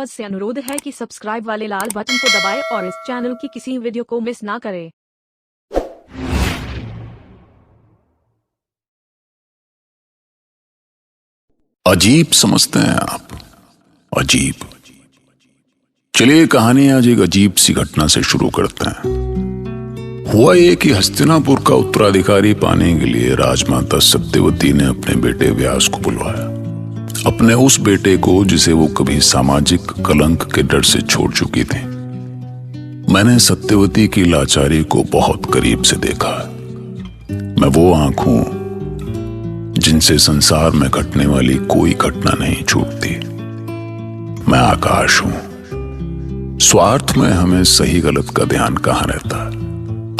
Viewers से अनुरोध है कि सब्सक्राइब वाले लाल बटन को दबाएं और इस चैनल की किसी वीडियो को मिस ना करें। अजीब समझते हैं आप? अजीब। चलिए कहानी आज एक अजीब सी घटना से शुरू करते हैं। हुआ ये कि हस्तिनापुर का उत्तराधिकारी पाने के लिए राजमाता सत्यवती ने अपने बेटे व्यास को बुलवाया। अपने उस बेटे को जिसे वो कभी सामाजिक कलंक के डर से छोड़ चुकी थी। मैंने सत्यवती की लाचारी को बहुत करीब से देखा। मैं वो आंख हूं जिनसे संसार में घटने वाली कोई घटना नहीं छूटती। मैं आकाश हूं। स्वार्थ में हमें सही गलत का ध्यान कहां रहता।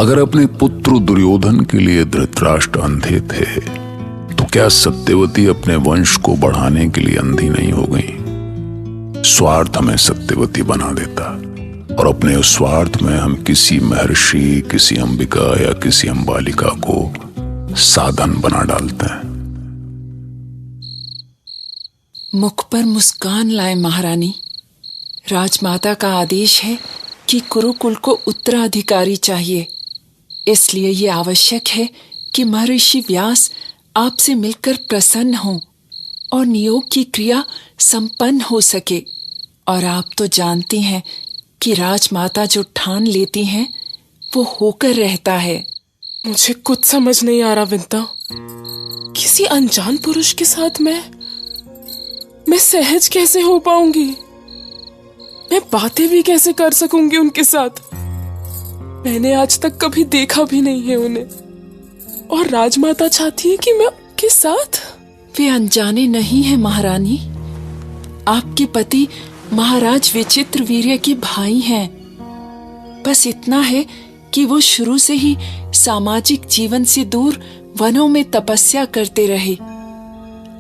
अगर अपने पुत्र दुर्योधन के लिए धृतराष्ट्र अंधे थे तो क्या सत्यवती अपने वंश को बढ़ाने के लिए अंधी नहीं हो गई? स्वार्थ हमें सत्यवती बना देता और अपने उस स्वार्थ में हम किसी महर्षि, किसी अंबिका या किसी अंबालिका को साधन बना डालते हैं। मुख पर मुस्कान लाए महारानी। राजमाता का आदेश है कि कुरुकुल को उत्तराधिकारी चाहिए। इसलिए ये आवश्यक है कि महर्षि व्यास आपसे मिलकर प्रसन्न हों और नियोग की क्रिया संपन्न हो सके। और आप तो जानती हैं कि राजमाता जो ठान लेती हैं वो होकर रहता है। मुझे कुछ समझ नहीं आ रहा विंता। किसी अनजान पुरुष के साथ मैं सहज कैसे हो पाऊंगी? मैं बातें भी कैसे कर सकूंगी उनके साथ? मैंने आज तक कभी देखा भी नहीं है उन्हें, और राजमाता चाहती है कि मैं उनके साथ। वे अनजाने नहीं है महारानी। आपके पति महाराज विचित्रवीर्य के भाई हैं। बस इतना है कि वो शुरू से ही सामाजिक जीवन से दूर वनों में तपस्या करते रहे।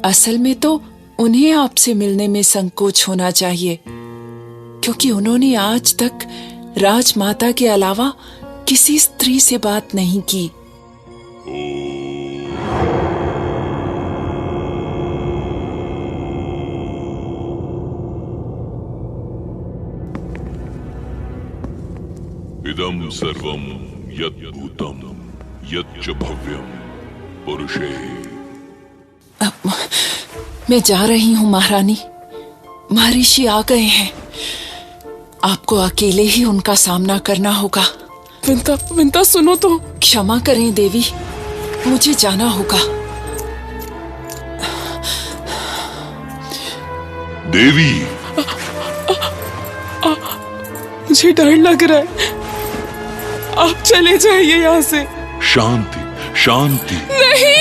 असल में तो उन्हें आपसे मिलने में संकोच होना चाहिए, क्योंकि उन्होंने आज तक राजमाता के अलावा किसी स्त्री से बात नहीं की। इदं सर्वं यत् भूतं यच्च भव्यं पुरुषे। मैं जा रही हूँ महारानी। महर्षि आ गए हैं। आपको अकेले ही उनका सामना करना होगा। विंता सुनो तो। क्षमा करें देवी, मुझे जाना होगा। देवी, मुझे डर लग रहा है। आप चले जाइए यहाँ से। शांति शांति। नहीं।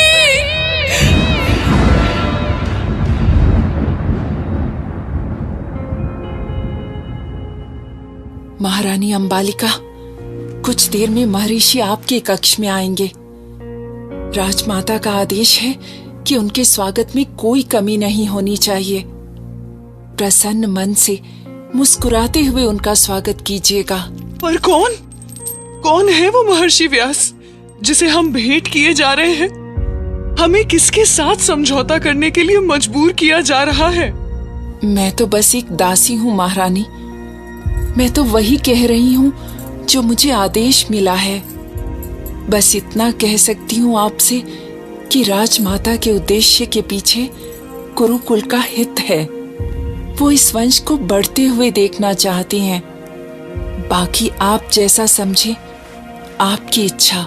महारानी अंबालिका, कुछ देर में महर्षि आपके कक्ष में आएंगे। राजमाता का आदेश है कि उनके स्वागत में कोई कमी नहीं होनी चाहिए। प्रसन्न मन से मुस्कुराते हुए उनका स्वागत कीजिएगा। पर कौन है वो महर्षि व्यास जिसे हम भेंट किए जा रहे हैं? हमें किसके साथ समझौता करने के लिए मजबूर किया जा रहा है? मैं तो बस एक दासी हूँ महारानी। मैं तो वही कह रही हूँ जो मुझे आदेश मिला है। बस इतना कह सकती हूँ आपसे कि राजमाता के उद्देश्य के पीछे कुरुकुल का हित है। वो इस वंश को बढ़ते हुए देखना चाहती हैं। बाकी आप जैसा समझे, आपकी इच्छा।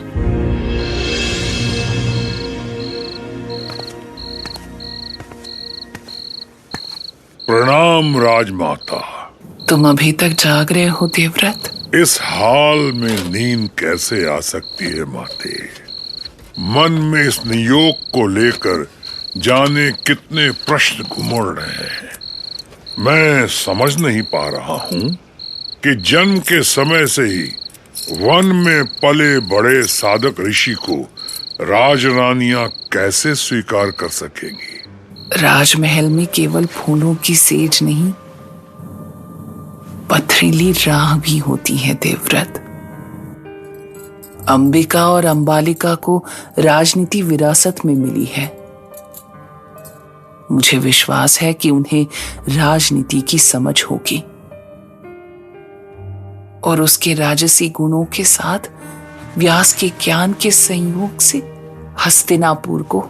प्रणाम राजमाता। तुम अभी तक जाग रहे हो देवव्रत? इस हाल में नींद कैसे आ सकती है माते? मन में इस नियोग को लेकर जाने कितने प्रश्न घुमड़ रहे हैं। मैं समझ नहीं पा रहा हूँ कि जन्म के समय से ही वन में पले बड़े साधक ऋषि को राजरानियां कैसे स्वीकार कर सकेंगी? राजमहल में केवल फूलों की सेज नहीं, पथरीली राह भी होती है देवव्रत। अंबिका और अंबालिका को राजनीति विरासत में मिली है। मुझे विश्वास है कि उन्हें राजनीति की समझ होगी और उसके राजसी गुणों के साथ व्यास के ज्ञान के संयोग से हस्तिनापुर को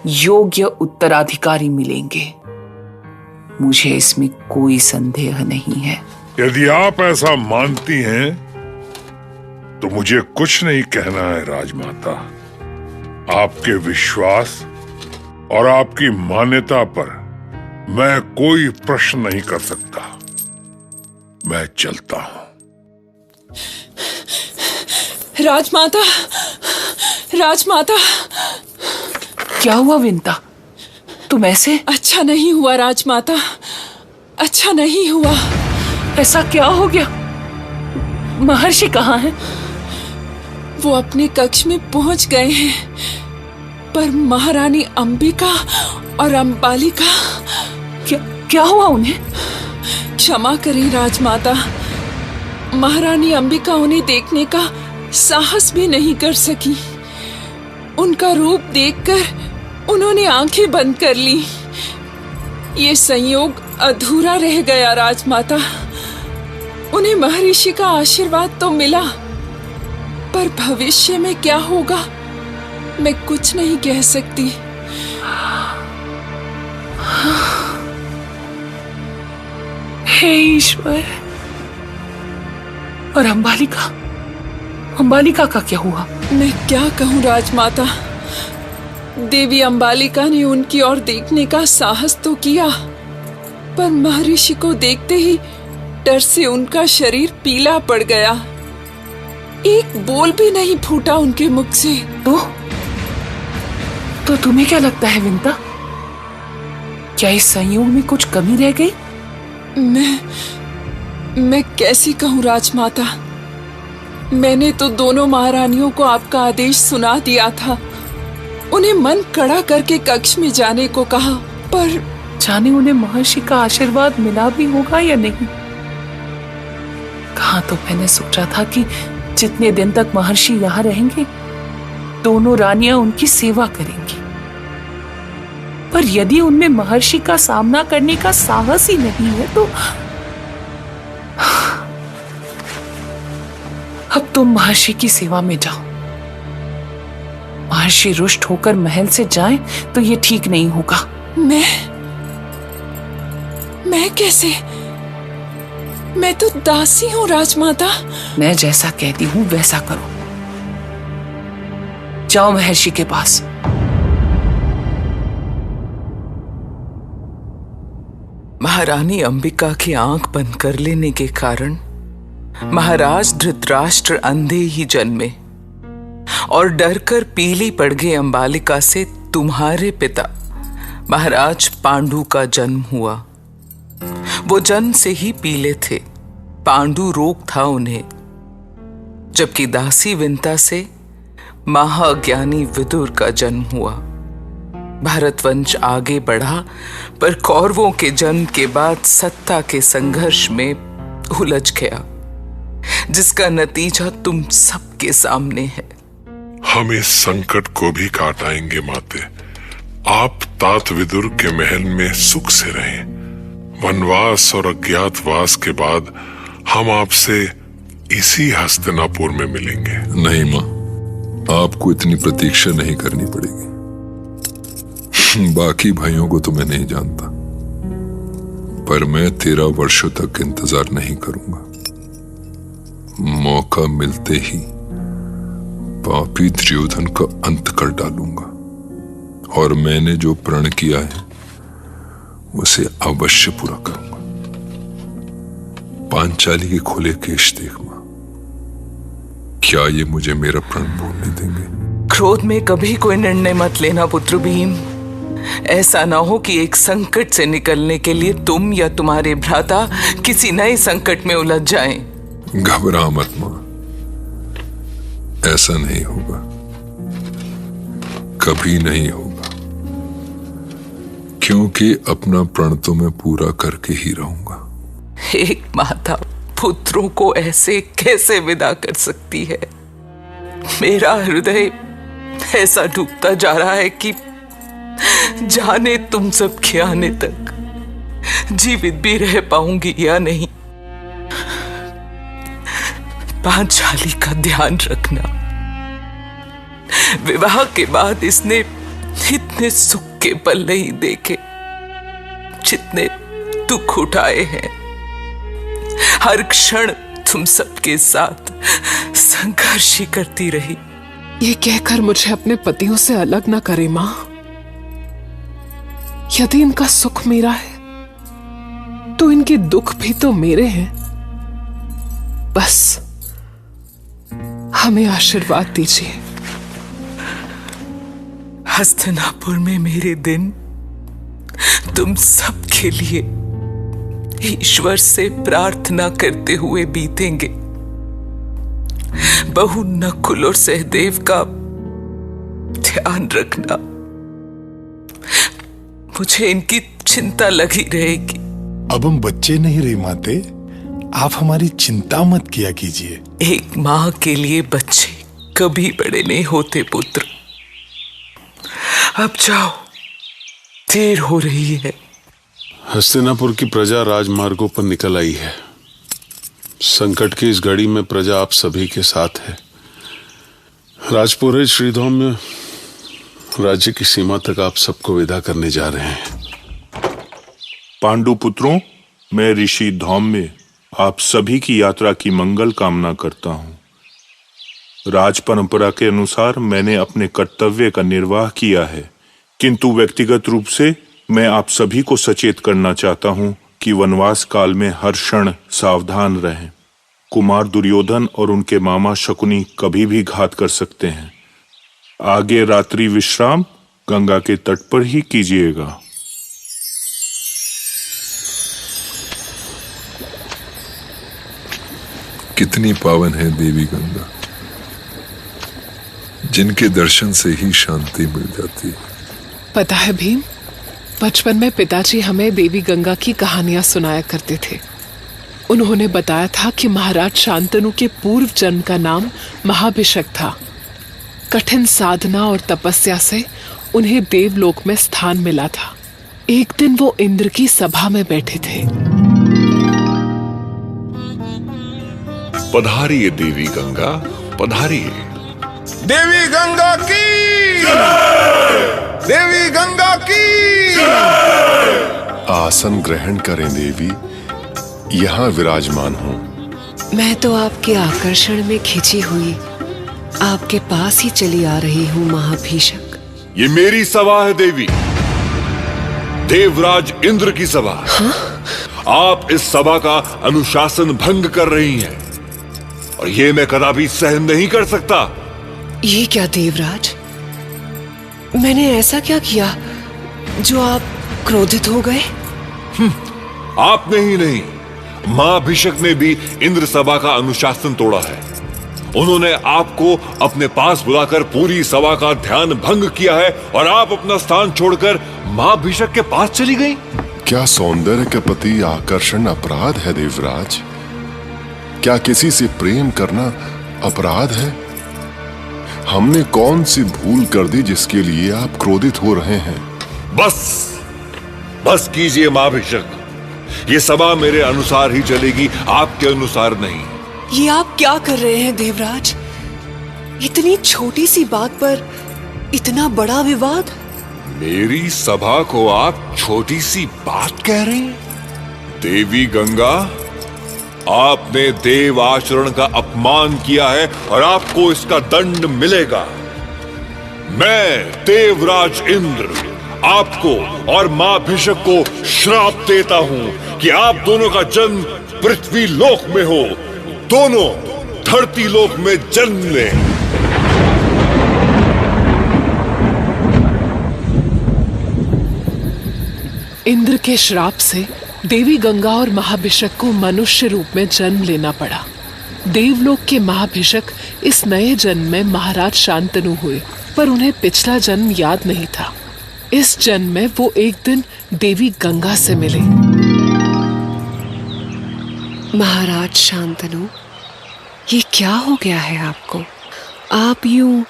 योग्य उत्तराधिकारी मिलेंगे। मुझे इसमें कोई संदेह नहीं है। यदि आप ऐसा मानती हैं तो मुझे कुछ नहीं कहना है राजमाता। आपके विश्वास और आपकी मान्यता पर मैं कोई प्रश्न नहीं कर सकता। मैं चलता हूं। राजमाता, राजमाता। क्या हुआ विंता? तुम ऐसे? अच्छा नहीं हुआ राजमाता, अच्छा नहीं हुआ। ऐसा क्या हो गया? महर्षि कहाँ हैं? वो अपने कक्ष में पहुंच गए हैं, पर महारानी अंबिका और अंबालिका। क्या हुआ उन्हें? क्षमा करें राजमाता, महारानी अंबिका उन्हें देखने का साहस भी नहीं कर सकी। उनका रूप देखकर उन्होंने आंखें बंद कर ली। ये संयोग अधूरा रह गया राजमाता। उन्हें महर्षि का आशीर्वाद तो मिला, पर भविष्य में क्या होगा मैं कुछ नहीं कह सकती। हे ईश्वर। और अंबालिका, अंबालिका का क्या हुआ? मैं क्या कहूँ राजमाता। देवी अंबालिका ने उनकी ओर देखने का साहस तो किया, पर महर्षि को देखते ही डर से उनका शरीर पीला पड़ गया। एक बोल भी नहीं फूटा उनके मुख से। तो तुम्हें क्या लगता है विंता? क्या इस संयोग में कुछ कमी रह गई? मैं कैसे कहूँ राजमाता। मैंने तो दोनों महारानियों को आपका आदेश सुना दिया था। उन्हें मन कड़ा करके कक्ष में जाने को कहा, पर जाने उन्हें महर्षि का आशीर्वाद मिला भी होगा या नहीं। कहाँ तो मैंने सोचा था कि जितने दिन तक महर्षि यहाँ रहेंगे दोनों रानियां उनकी सेवा करेंगी, पर यदि उनमें महर्षि का सामना करने का साहस ही नहीं है तो अब तुम महर्षि की सेवा में जाओ। महर्षि रुष्ट होकर महल से जाएं तो ये ठीक नहीं होगा। मैं कैसे? मैं तो दासी हूँ राजमाता। मैं जैसा कहती हूँ वैसा करो। जाओ महर्षि के पास। महारानी अंबिका की आंख बंद कर लेने के कारण महाराज धृतराष्ट्र अंधे ही जन्मे और डरकर पीली पड़ गई अंबालिका से तुम्हारे पिता महाराज पांडु का जन्म हुआ। वो जन्म से ही पीले थे, पांडु रोग था उन्हें। जबकि दासी विंता से महाज्ञानी विदुर का जन्म हुआ। भारतवंश आगे बढ़ा, पर कौरवों के जन्म के बाद सत्ता के संघर्ष में उलझ गया, जिसका नतीजा तुम सबके सामने है। हम इस संकट को भी काट आएंगे माते। आप तात विदुर के महल में सुख से रहें। वनवास और अज्ञातवास के बाद हम आपसे इसी हस्तिनापुर में मिलेंगे। नहीं माँ, आपको इतनी प्रतीक्षा नहीं करनी पड़ेगी। बाकी भाइयों को तो मैं नहीं जानता, पर मैं 13 वर्षों तक इंतजार नहीं करूंगा। मौका मिलते ही पापी दुर्योधन का अंत कर डालूंगा, और मैंने जो प्रण किया है उसे अवश्य पूरा करूंगा। पांचाली के खुले केश देख मां, क्या ये मुझे मेरा प्रण भूलने देंगे? क्रोध में कभी कोई निर्णय मत लेना पुत्र भीम। ऐसा ना हो कि एक संकट से निकलने के लिए तुम या तुम्हारे भ्राता किसी नए संकट में उलझ जाएं। घबरा मत मां, ऐसा नहीं होगा, कभी नहीं होगा, क्योंकि अपना प्रण तो मैं पूरा करके ही रहूंगा। एक माता पुत्रों को ऐसे कैसे विदा कर सकती है? मेरा हृदय ऐसा डूबता जा रहा है कि जाने तुम सबके आने तक जीवित भी रह पाऊंगी या नहीं। पांचाली का ध्यान रखना। विवाह के बाद इसने इतने सुख के पल नहीं देखे जितने दुख उठाए हैं। हर क्षण तुम सबके साथ संघर्ष ही करती रही। ये कहकर मुझे अपने पतियों से अलग न करे मां। यदि इनका सुख मेरा है तो इनके दुख भी तो मेरे हैं। बस हमें आशीर्वाद दीजिए। हस्तिनापुर में मेरे दिन तुम सबके लिए ईश्वर से प्रार्थना करते हुए बीतेंगे। बहू नकुल और सहदेव का ध्यान रखना। मुझे इनकी चिंता लगी रहेगी। अब हम बच्चे नहीं रहे माते, आप हमारी चिंता मत किया कीजिए। एक मां के लिए बच्चे कभी बड़े नहीं होते पुत्र। अब जाओ, देर हो रही है। हस्तिनापुर की प्रजा राजमार्गों पर निकल आई है। संकट की इस घड़ी में प्रजा आप सभी के साथ है। राजपुरोहित श्रीधौम में राज्य की सीमा तक आप सबको विदा करने जा रहे हैं। पांडु पुत्रों, मैं ऋषि धौम्य आप सभी की यात्रा की मंगल कामना करता हूं। राज परंपरा के अनुसार मैंने अपने कर्तव्य का निर्वाह किया है, किंतु व्यक्तिगत रूप से मैं आप सभी को सचेत करना चाहता हूं कि वनवास काल में हर क्षण सावधान रहें। कुमार दुर्योधन और उनके मामा शकुनी कभी भी घात कर सकते हैं। आगे रात्रि विश्राम गंगा के तट पर ही कीजिएगा। कितनी पावन है देवी गंगा, जिनके दर्शन से ही शांति मिल जाती है। पता है भीम, बचपन में पिताजी हमें देवी गंगा की कहानियां सुनाया करते थे। उन्होंने बताया था कि महाराज शांतनु के पूर्व जन्म का नाम महाभिषक था। कठिन साधना और तपस्या से उन्हें देवलोक में स्थान मिला था। एक दिन वो इंद्र की सभा में बैठे थे। पधारिए देवी गंगा, पधारिए। देवी गंगा की, देवी गंगा की। आसन ग्रहण करें देवी, यहाँ विराजमान हूँ। मैं तो आपके आकर्षण में खिंची हुई आपके पास ही चली आ रही हूँ महाभिषक। ये मेरी सभा है देवी, देवराज इंद्र की सभा। हाँ? आप इस सभा का अनुशासन भंग कर रही हैं और ये मैं कदापि सहन नहीं कर सकता। ये क्या देवराज, मैंने ऐसा क्या किया जो आप क्रोधित हो गए? आपने ही नहीं, महाभिषक ने भी इंद्र सभा का अनुशासन तोड़ा है। उन्होंने आपको अपने पास बुलाकर पूरी सभा का ध्यान भंग किया है और आप अपना स्थान छोड़कर महाभिषक के पास चली गई। क्या सौंदर्य के प्रति आकर्षण अपराध है देवराज? क्या किसी से प्रेम करना अपराध है? हमने कौन सी भूल कर दी जिसके लिए आप क्रोधित हो रहे हैं? बस कीजिए महाभिषक, ये सभा मेरे अनुसार ही चलेगी, आपके अनुसार नहीं। ये आप क्या कर रहे हैं देवराज? इतनी छोटी सी बात पर इतना बड़ा विवाद? मेरी सभा को आप छोटी सी बात कह रहे हैं? देवी गंगा, आपने देव आचरण का अपमान किया है और आपको इसका दंड मिलेगा। मैं देवराज इंद्र आपको और महाभिषक को श्राप देता हूं कि आप दोनों का जन्म पृथ्वी लोक में हो, दोनों धरती लोक में जन्म लें। इंद्र के श्राप से देवी गंगा और महाभिषक को मनुष्य रूप में जन्म लेना पड़ा। देवलोक के महाभिषक इस नए जन्म में महाराज शांतनु हुए, पर उन्हें पिछला जन्म याद नहीं था। इस जन्म में वो एक दिन देवी गंगा से मिले। महाराज शांतनु, ये क्या हो गया है आपको? आप यूं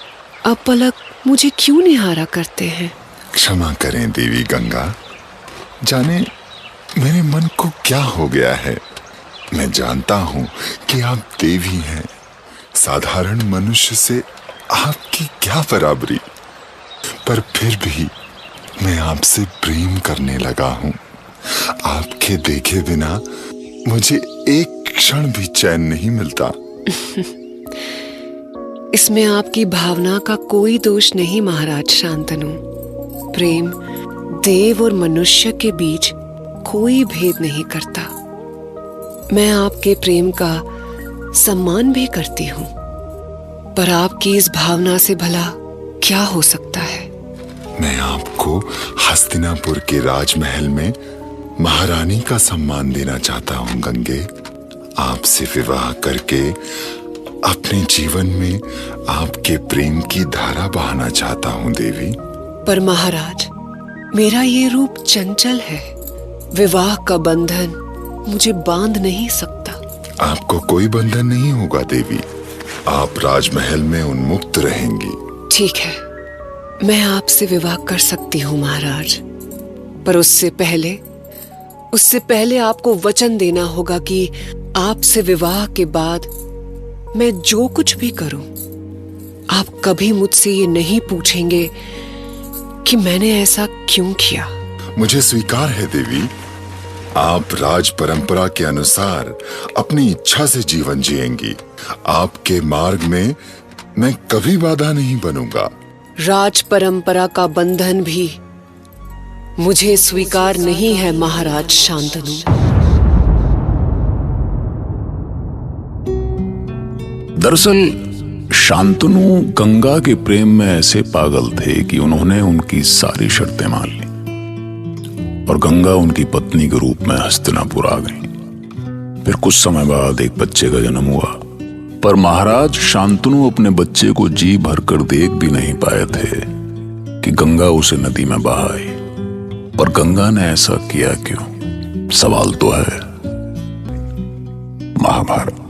अपलक मुझे क्यों निहारा करते हैं? क्षमा करें देवी गंगा। जाने मेरे मन को क्या हो गया है। मैं जानता हूं कि आप देवी हैं, साधारण मनुष्य से आपकी क्या बराबरी, पर फिर भी मैं आपसे प्रेम करने लगा हूं। आपके देखे बिना मुझे एक क्षण भी चैन नहीं मिलता। इसमें आपकी भावना का कोई दोष नहीं महाराज शांतनु। प्रेम देव और मनुष्य के बीच कोई भेद नहीं करता। मैं आपके प्रेम का सम्मान भी करती हूँ, पर आपकी इस भावना से भला क्या हो सकता है। मैं आपको हस्तिनापुर के राजमहल में महारानी का सम्मान देना चाहता हूँ गंगे। आपसे विवाह करके अपने जीवन में आपके प्रेम की धारा बहाना चाहता हूँ देवी। पर महाराज, मेरा ये रूप चंचल है। विवाह का बंधन मुझे बांध नहीं सकता। आपको कोई बंधन नहीं होगा देवी। आप राजमहल में उन्मुक्त रहेंगी। ठीक है, मैं आपसे विवाह कर सकती हूँ महाराज, पर उससे पहले आपको वचन देना होगा कि आपसे विवाह के बाद मैं जो कुछ भी करूं, आप कभी मुझसे ये नहीं पूछेंगे कि मैंने ऐसा क्यों किया। मुझे स्वीकार है देवी। आप राज परंपरा के अनुसार अपनी इच्छा से जीवन जिएंगी। आपके मार्ग में मैं कभी बाधा नहीं बनूंगा। राज परंपरा का बंधन भी मुझे स्वीकार नहीं है महाराज शांतनु। दरअसल शांतनु गंगा के प्रेम में ऐसे पागल थे कि उन्होंने उनकी सारी शर्तें मान ली और गंगा उनकी पत्नी के रूप में हस्तिनापुर आ गई। फिर कुछ समय बाद एक बच्चे का जन्म हुआ, पर महाराज शांतनु अपने बच्चे को जी भरकर देख भी नहीं पाए थे कि गंगा उसे नदी में बहा आई। पर गंगा ने ऐसा किया क्यों? सवाल तो है। महाभारत।